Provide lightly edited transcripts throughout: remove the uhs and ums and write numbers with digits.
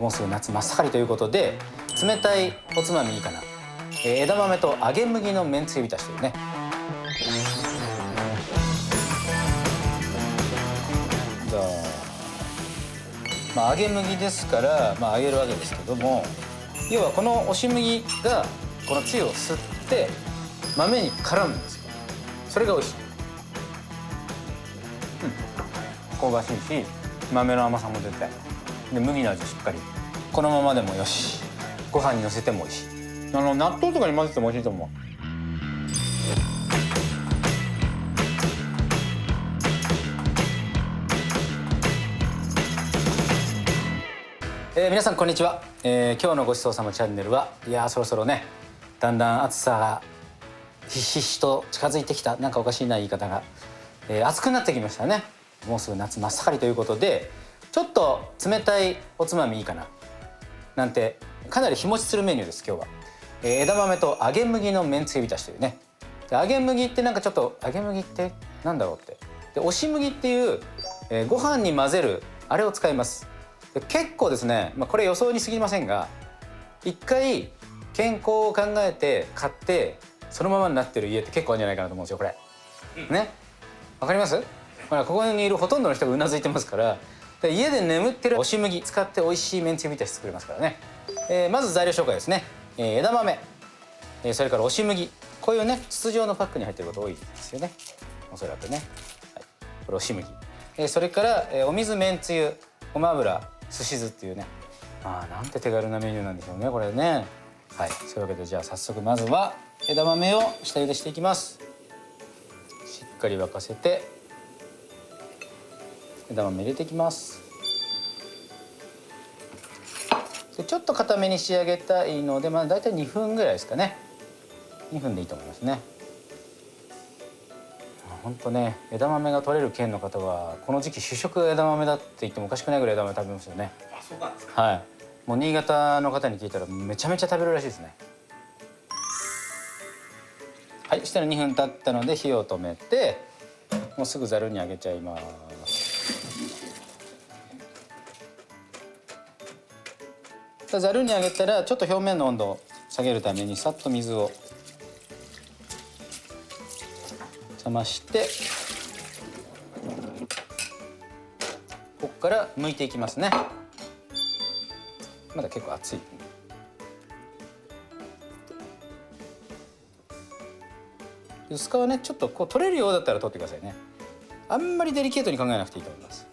もうすぐ夏真っ盛りということで、冷たいおつまみいいかな、枝豆と揚げ麦のめんつゆ浸しというね。じゃあ、揚げ麦ですから、揚げるわけですけども、要はこの押し麦がこのつゆを吸って豆に絡むんですよ。それが美味しい。香ばしいし、豆の甘さも出て、で麦の味しっかり。このままでもよし、ご飯にのせても美味しい。納豆とかに混ぜても美味しいと思う。皆さんこんにちは。今日のごちそうさまチャンネルは、そろそろね、だんだん暑さがひしひしと近づいてきた。なんかおかしいな言い方が、暑くなってきましたね。もうすぐ夏真っ盛りということで、ちょっと冷たいおつまみいいかななんて、かなり日持ちするメニューです。今日は、枝豆と揚げ麦のめんつゆ浸しというね。で揚げ麦ってなんかちょっと、揚げ麦ってなんだろうって。で押し麦っていう、ご飯に混ぜるあれを使います。で結構ですね、これ予想に過ぎませんが、一回健康を考えて買ってそのままになってる家って結構あるんじゃないかなと思うんですよ。これね、わかります？ここにいるほとんどの人がうなずいてますから。で家で眠ってる押し麦使って美味しいめんつゆ浸し作れますからね。まず材料紹介ですね。枝豆、それから押し麦、こういうね筒状のパックに入ってること多いですよね、おそらくね。はい、これ押し麦、それから、お水、めんつゆ、ごま油、すし酢っていうね、なんて手軽なメニューなんでしょうね、これね。はい、そういうわけで、じゃあ早速まずは枝豆を下茹でしていきます。しっかり沸かせて枝豆入れていきます。でちょっと固めに仕上げたいので、だいたい2分ぐらいですかね。2分でいいと思いますね。本当ね、枝豆が取れる県の方はこの時期主食が枝豆だって言ってもおかしくないぐらい枝豆食べますよね。そうなんですか。はい、もう新潟の方に聞いたらめちゃめちゃ食べるらしいですね。はい、そしたら2分経ったので火を止めて、もうすぐざるにあげちゃいます。ざるにあげたら、ちょっと表面の温度を下げるためにさっと水を冷まして、ここから剥いていきますね。まだ結構熱い。薄皮はね、ちょっとこう取れるようだったら取ってくださいね。あんまりデリケートに考えなくていいと思います。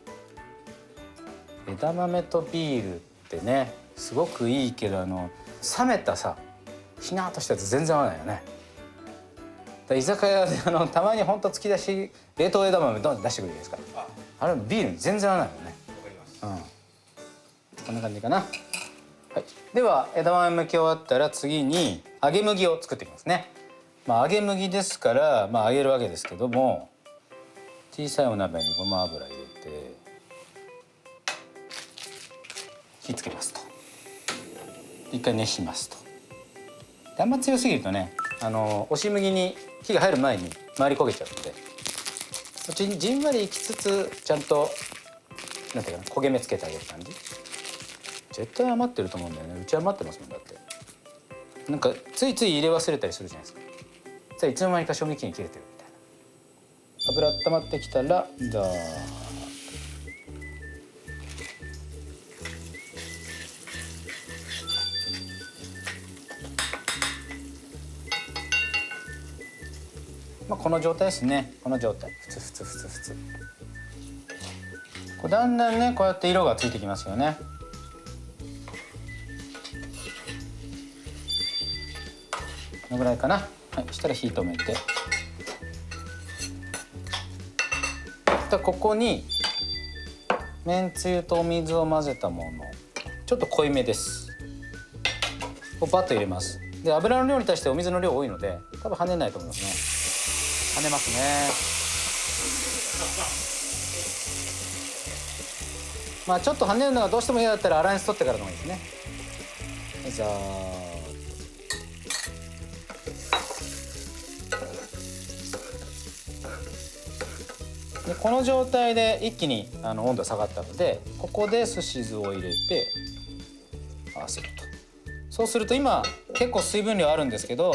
枝豆とビールってね、すごくいいけど、冷めたさ、しなっとしたやつ全然合わないよね。居酒屋でたまにほんと突き出し冷凍枝豆どんどん出してくれるじゃないですか。あれビールに全然合わないもんね。こんな感じかな。はい、では枝豆剥き終わったら、次に揚げ麦を作っていきますね。揚げ麦ですから、揚げるわけですけども、小さいお鍋にごま油入れて火つけますと。一回熱しますと。あんま強すぎるとね、押し麦に火が入る前に周り焦げちゃうので、じんわりいきつつ、ちゃんとなんていうかな、焦げ目つけてあげる感じ。絶対余ってると思うんだよね。うち余ってますもん。だってなんかついつい入れ忘れたりするじゃないですか。じゃあいつの間にか賞味期限切れてるみたいな。油温まってきたら、じゃあこの状態ですね。この状態、ふつふつふつふつ。これだんだんね、こうやって色がついてきますよね。このぐらいかな。はい、そしたら火止めて、ここにめんつゆとお水を混ぜたもの、ちょっと濃いめです。こうバッと入れます。で油の量に対してお水の量多いので、多分跳ねないと思いますね。跳ねますね。ちょっと跳ねるのがどうしても嫌だったら粗熱取ってからの方がいいですね。じゃあでこの状態で一気に温度下がったので、ここですし酢を入れて、合わせると。そうすると今結構水分量あるんですけど、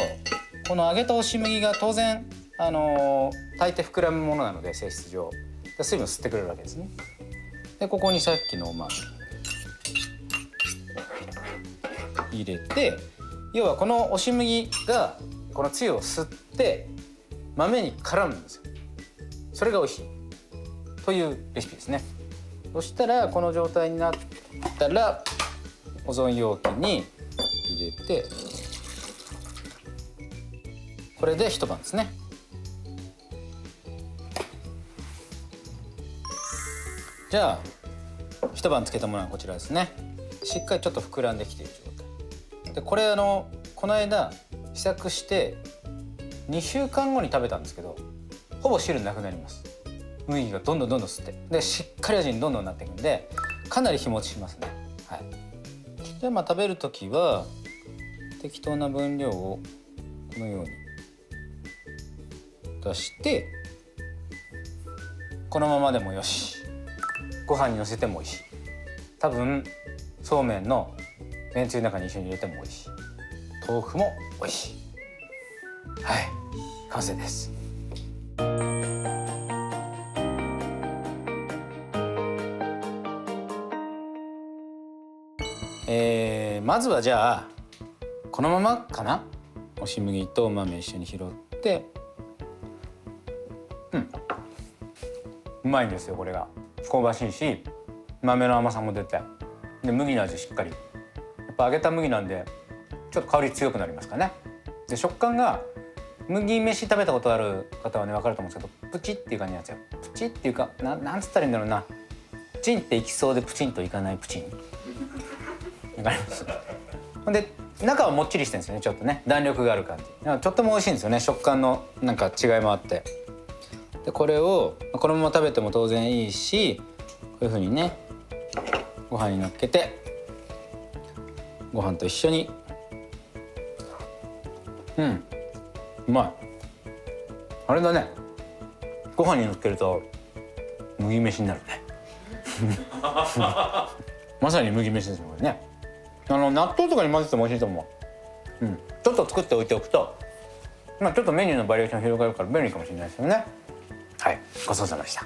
この揚げた押し麦が当然炊いて膨らむものなので性質上水分吸ってくれるわけですね。でここにさっきのお豆入れて、要はこの押し麦がこのつゆを吸って豆に絡むんですよ。それが美味しいというレシピですね。そしたらこの状態になったら保存容器に入れて、これで一晩ですね。じゃあ一晩つけたものはこちらですね。しっかりちょっと膨らんできている状態で、これこの間試作して2週間後に食べたんですけど、ほぼ汁なくなります。麦がどんどん吸って、でしっかり味にどんどんなっていくんで、かなり日持ちしますね。はい。じゃあ食べる時は適当な分量をこのように出して、このままでもよし、ご飯にのせても美味しい。多分そうめんのめんつゆの中に一緒に入れても美味しい。豆腐も美味しい。はい、完成です。まずはじゃあこのままかな。押し麦とお豆一緒に拾って、うまいんですよ。これが香ばしいし、豆の甘さも出て、で麦の味しっかり。やっぱ揚げた麦なんでちょっと香り強くなりますかね。で食感が、麦飯食べたことある方はね分かると思うんですけど、プチっていう感じなんですよ。プチっていうかなんつったらいいんだろうな。プチンっていきそうでプチンといかないプチン。わかります。ほんで中はもっちりしてるんですよね。ちょっとね弾力がある感じ。とっても美味しいんですよね。食感のなんか違いもあって。でこれをこのまま食べても当然いいし、こういう風にねご飯にのっけて、ご飯と一緒に、うまい。あれだね、ご飯にのっけると麦飯になるね。まさに麦飯ですよこれね。納豆とかに混ぜても美味しいと思う。ちょっと作っておいておくと、ちょっとメニューのバリエーション広がるから便利かもしれないですよね。はい、ごちそうさまでした。